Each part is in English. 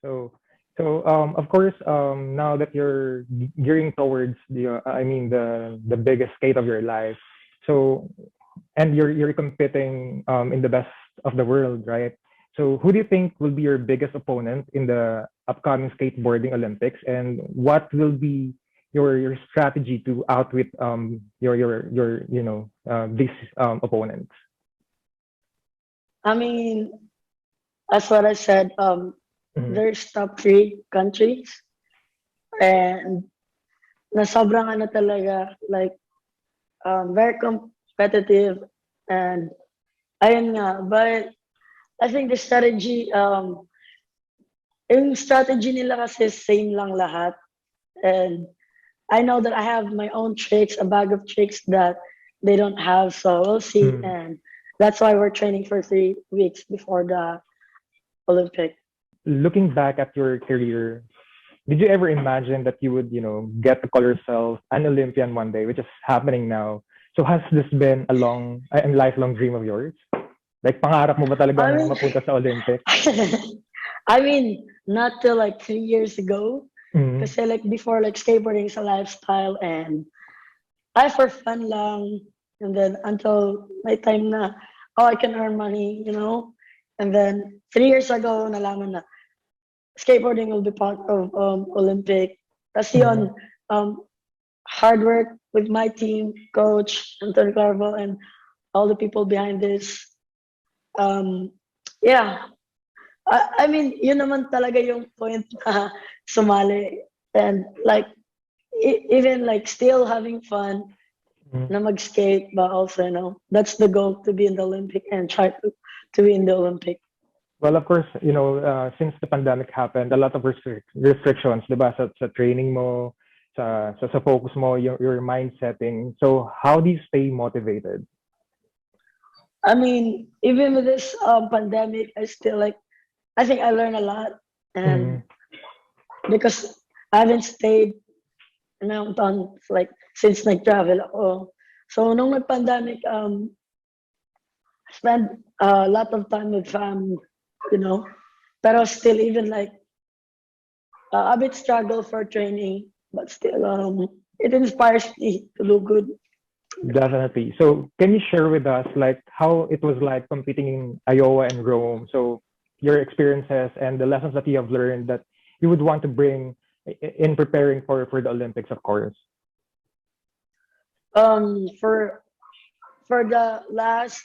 So, of course, now that you're gearing towards the biggest skate of your life, so and you're competing in the best of the world, right? So, who do you think will be your biggest opponent in the upcoming skateboarding Olympics, and what will be your strategy to outwit your these opponents? I mean, as what I said, Mhm. there's top three countries, and na sobrang ano talaga, like, very competitive, and ayun nga, but I think the strategy, yung strategy nila kasi same lang lahat, and I know that I have my own tricks, a bag of tricks that they don't have, so we'll see, Mhm. and that's why we're training for 3 weeks before the Olympic. Looking back at your career, did you ever imagine that you would, get to call yourself an Olympian one day, which is happening now? So has this been a long and lifelong dream of yours? Like, pangarap mo ba I talagang mean, mapunta sa Olympics? I mean, not till like 3 years ago, Mm. because like before, like skateboarding is a lifestyle, and I for fun lang, and then until my time na, oh, I can earn money, and then 3 years ago, nalaman na skateboarding will be part of Olympic. Kasi Mm. yun, hard work with my team, coach, Anton Carval, and all the people behind this. Um, yeah, I mean, yun naman talaga yung point na sumali. And like, even like still having fun Mm. na mag-skate, but also, that's the goal, to be in the Olympic and try to be in the Olympic. Well, of course, since the pandemic happened, a lot of restrictions, diba, sa training mo, sa focus mo, your mind setting. So how do you stay motivated? I mean, even with this pandemic, I still like, I think I learned a lot. And Mm. because I haven't stayed on like since nag-travel ako. So nung nag-pandemic, I spent a lot of time with family, you know. Pero still, even like a bit struggle for training, but still, it inspires me to do good. Definitely. So, can you share with us like how it was like competing in Iowa and Rome? So, your experiences and the lessons that you have learned that you would want to bring in preparing for the Olympics, of course. Um, for for the last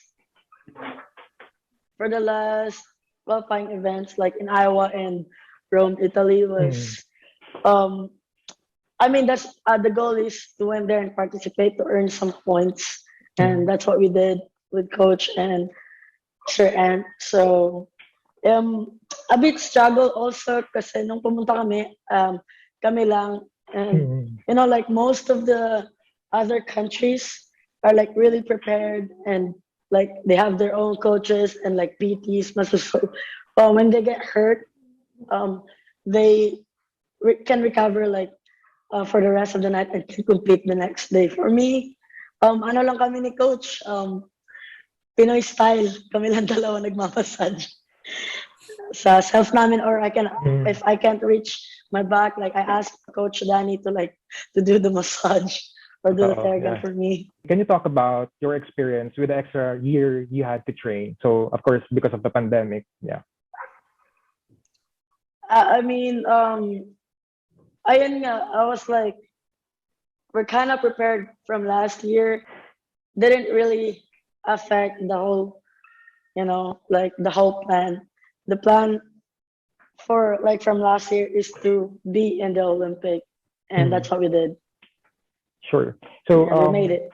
for the last qualifying events like in Iowa and Rome, Italy Mm. was um I mean, that's the goal is to win there and participate to earn some points, and Mm. that's what we did with coach and Sir Ant. So a bit struggle also kasi nung pumunta kami, kami lang, and Mm. like most of the other countries are like really prepared, and like they have their own coaches and like PTs. So, when they get hurt, um, they can recover like for the rest of the night and can compete the next day. For me, ano lang kami ni coach, Pinoy style, kami lang dalawa nagmamassage sa self namin, or Mm. if I can't reach my back, like I ask Coach Danny to do the massage or do the Oh, Theragun yeah. for me. Can you talk about your experience with the extra year you had to train? So, of course, because of the pandemic, yeah. I mean, ayun nga, I was like, we're kind of prepared from last year. Didn't really affect the whole, like the whole plan. The plan for like from last year is to be in the Olympic, and Mm. that's what we did, Sure. So, and we made it.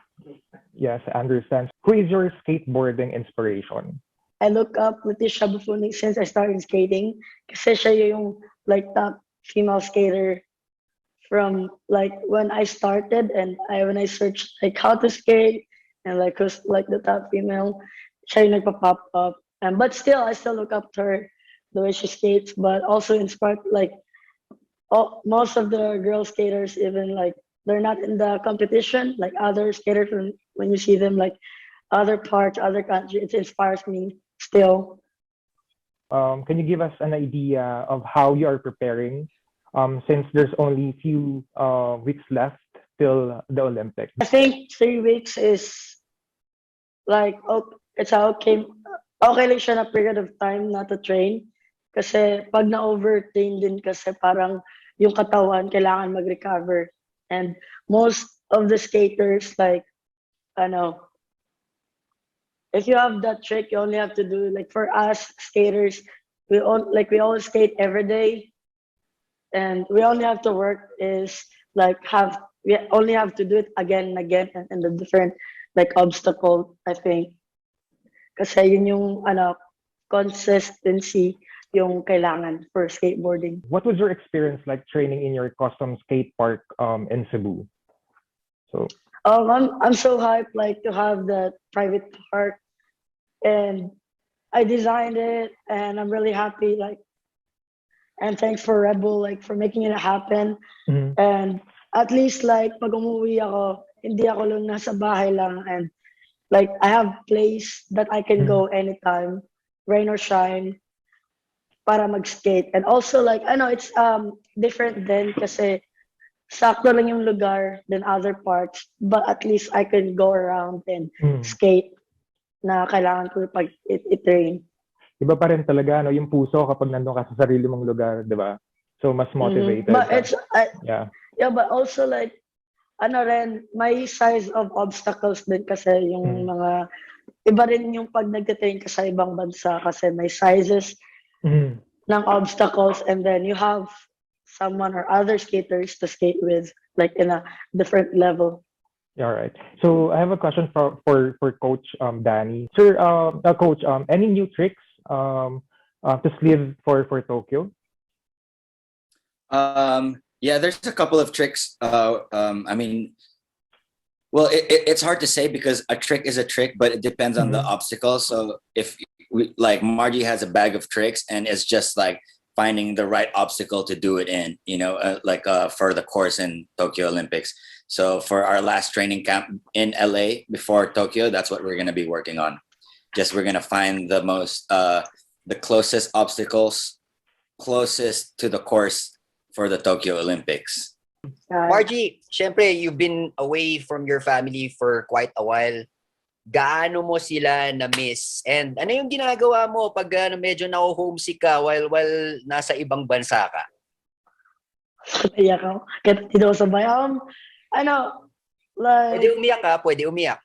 yes, I understand. Who is your skateboarding inspiration? I look up Leticia Buffoni since I started skating, kasi siya yung like top female skater from like when I started, and when I searched like how to skate and like who's like the top female, siya yung nagpa-pop up. And but still, I still look up to her, the way she skates, but also inspired like most of the girl skaters, even like they're not in the competition like other skaters. When you see them like other parts, other countries, it inspires me still. Can you give us an idea of how you are preparing, since there's only few weeks left till the Olympics? I think 3 weeks is like, it's okay. Okay lang siya na period of time na to train. Kasi pag na-overtrain din kasi parang yung katawan kailangan mag-recover. And most of the skaters, like, ano, if you have that trick, you only have to do, like for us skaters, we all skate every day, and we only have to work is like we only have to do it again and again and the different like obstacle, I think. Kasi yun yung consistency yung kailangan for skateboarding. What was your experience like training in your custom skate park in Cebu? So I'm so hyped like to have that private park, and I designed it, and I'm really happy like, and thanks for Red Bull like for making it happen. mhm. And at least like pag umuwi ako, hindi ako lang nasa bahay lang, and like I have place that I can Mhm. go anytime, rain or shine, para mag-skate. And also like I know it's different then kasi sakto lang yung lugar than other parts, but at least I can go around and Mm. skate na kailangan ko pag it rain. Iba pa rin talaga no, yung puso kapag nandun ka sa sarili mong lugar, 'di ba? So mas motivated But ka. it's Yeah. yeah, but also like ano rin, may size of obstacles din kasi yung Mm. mga iba rin yung pag nagtitrain ka sa ibang bansa kasi may sizes Mhm. ng obstacles, and then you have someone or other skaters to skate with like in a different level. Yeah, all right. So I have a question for Coach Danny. Sir, Coach, any new tricks to sleeve for Tokyo? Yeah, there's a couple of tricks. I mean, well, it's hard to say because a trick is a trick, but it depends on the Mhm. obstacle. So if like Margie has a bag of tricks and it's just like finding the right obstacle to do it in, for the course in Tokyo Olympics. So for our last training camp in LA before Tokyo, that's what we're going to be working on. Just we're going to find the closest obstacles closest to the course for the Tokyo Olympics. Margie, syempre, you've been away from your family for quite a while. Gaano mo sila na-miss? And ano yung ginagawa mo pag medyo na-homesick ka while nasa ibang bansa ka? Iyak ako. Kaya dito sa bayan. Pwede Like, umiyak ka, pwede umiyak.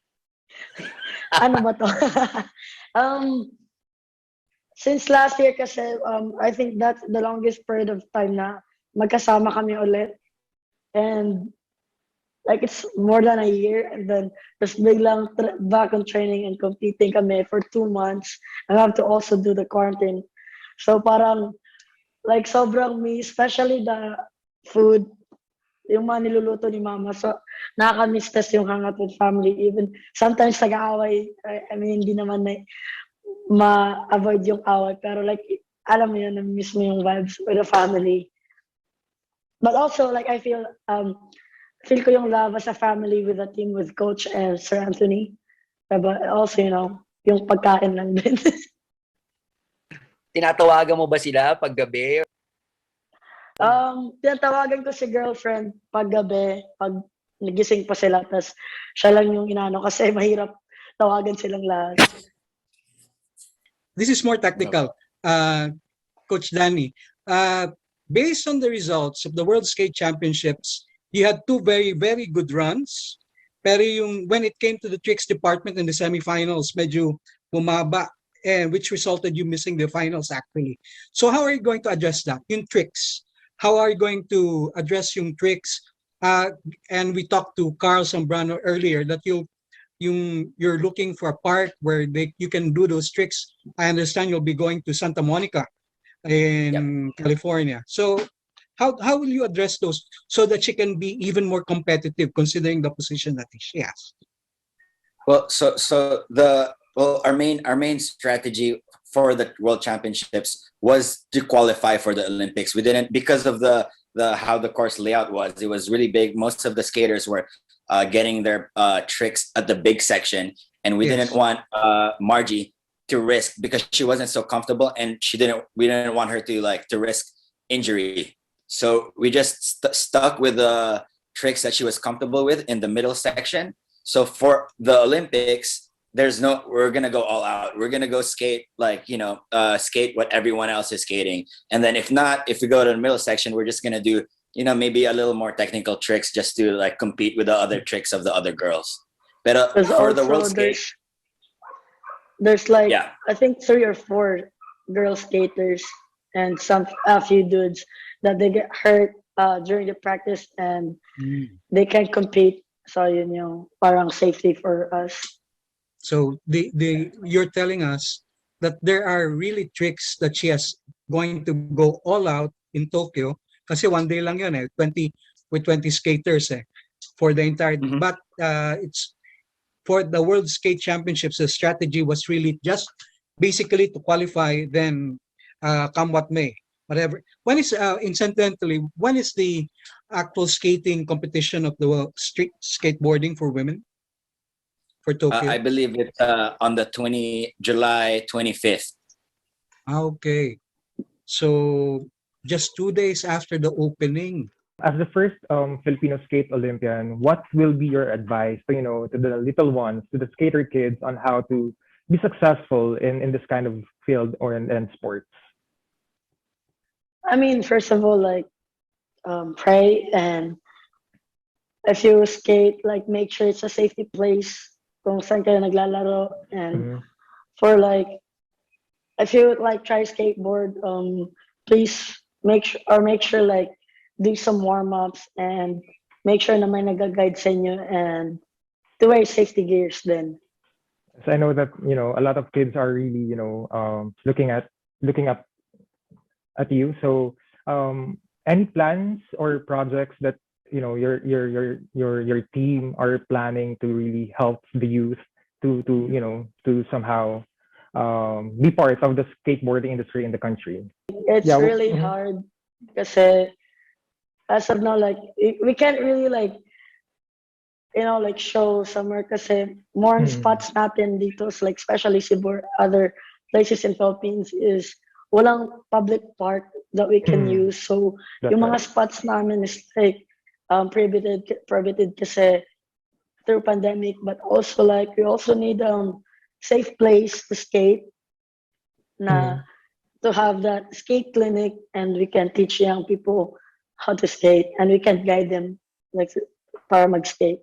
ano ba to? um, since last year kasi, I think that's the longest period of time na magkasama kami ulit. And like it's more than a year, and then just biglang back on training and competing kami for 2 months. I have to also do the quarantine. So parang like sobrang me, especially the food, yung mga niluluto ni mama. So nakaka-miss tas yung hangout with family. Even sometimes nag-aaway. I mean, hindi naman ma-avoid yung away. Pero like, alam mo yun, na-miss mo yung vibes with the family. But also like I feel ko yung love as a family with the team with Coach and Sir Anthony. But also, yung pagkain lang din. Tinatawagan mo ba sila pag gabi? Tinatawagan ko si girlfriend pag gabi, pag nagising pa sila, tas siya lang yung inano kasi mahirap tawagan silang lahat. This is more technical, Coach Danny. Based on the results of the World Skate Championships, you had two very, very good runs. Pero when it came to the tricks department in the semifinals, medyo bumaba, and which resulted you missing the finals actually. So how are you going to address that? Yung tricks. How are you going to address yung tricks? And we talked to Carl Zambrano earlier that you're looking for a park where you can do those tricks. I understand you'll be going to Santa Monica in California. So how will you address those so that she can be even more competitive considering the position that she has? Well, our main strategy for the World Championships was to qualify for the Olympics. We didn't, because of the how the course layout was. It was really big. Most of the skaters were getting their tricks at the big section, and we didn't want Margie to risk, because she wasn't so comfortable, and we didn't want her to like to risk injury. So we just stuck with the tricks that she was comfortable with in the middle section. So for the Olympics, we're gonna go all out. We're gonna go skate like, skate what everyone else is skating. And then if we go to the middle section, we're just gonna do, maybe a little more technical tricks just to like compete with the other tricks of the other girls. But Because for the world also skate, there's like yeah. I think 3 or 4 girl skaters and a few dudes that they get hurt during the practice and they can't compete. So yun yung parang safety for us. So you're telling us that there are really tricks that she has going to go all out in Tokyo kasi one day lang yun 20 skaters for the entire Mhm. but it's for the World Skate Championships. The strategy was really just basically to qualify, then come what may, whatever. When is incidentally, when is the actual skating competition of the street skateboarding for women for Tokyo? I believe it's on the July 25th. Okay, so just 2 days after the opening. As the first Filipino skate Olympian, what will be your advice to the little ones, to the skater kids, on how to be successful in this kind of field or in sports? I mean, first of all, like pray, and if you skate, like make sure it's a safety place kung saan kayo naglalaro. And Mhm. for like, if you like try skateboard, please make sure like do some warm ups and make sure na may nag-guide sa inyo and to wear safety gears then. So I know that a lot of kids are really looking up at you. So any plans or projects that your team are planning to really help the youth to somehow be part of the skateboarding industry in the country? It's Yeah. really Mhm. hard kasi as of now, like we can't really like like show somewhere kasi more on Mhm. spots natin dito, like especially Cebu, other places in Philippines is walang public park that we can Mhm. use. So That's yung mga right. spots namin is like prohibited kasi through pandemic, but also like we also need safe place to skate na Mhm. to have that skate clinic and we can teach young people how to skate and we can guide them like para mag-skate.